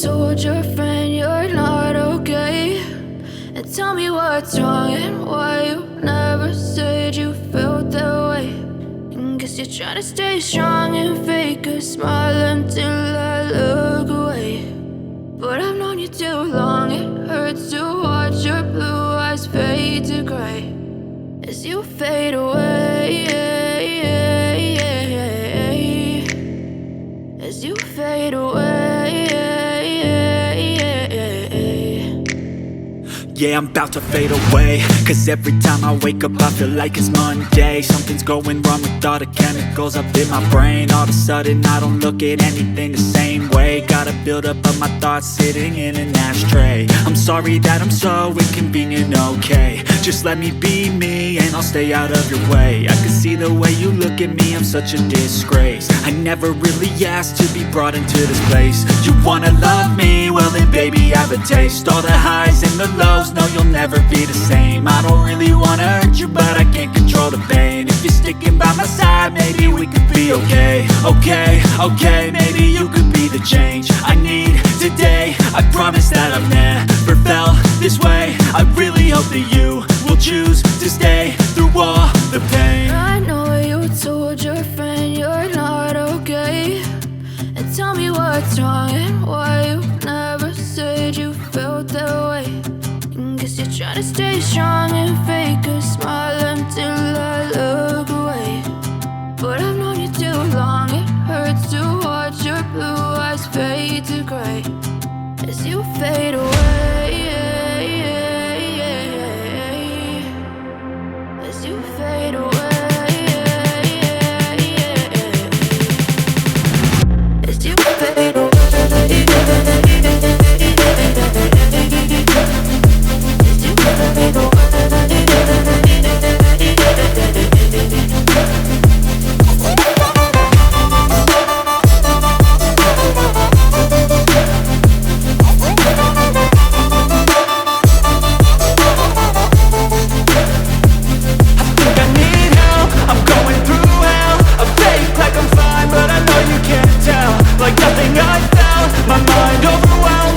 told your friend you're not okay? And tell me what's wrong and why you never said you felt that way. And guess you're trying to stay strong and fake a smile until I look away. But I've known you too long, it hurts to watch your blue eyes fade to gray as you fade away, as you fade away. Yeah, I'm about to fade away, cause every time I wake up I feel like it's Monday. Something's going wrong with all the chemicals up in my brain. All of a sudden I don't look at anything the same way. Got a buildup of my thoughts sitting in an ashtray. I'm sorry that I'm so inconvenient, okay? Just let me be me and I'll stay out of your way. I can see the way you look at me, I'm such a disgrace. I never really asked to be brought into this place. You wanna love me? Well then baby I have a taste. All the highs and the lows, no you'll never be the same. I don't really wanna hurt you but I can't control the pain. If you're sticking by my side maybe we could be okay. Okay, maybe you could be the change I need today. I promise that I've never felt this way. I really hope that you will choose to stay through all the pain. I know you told your friend you're not okay. And tell me what's wrong and why you never said you felt that way. And guess you're trying to stay strong and fake a smile until I look away. But I've known you too long, it hurts to watch your blue eyes fade to gray as you fade away, as you fade away, as you fade away, as you fade away. Like nothing I felt, my mind overwhelmed.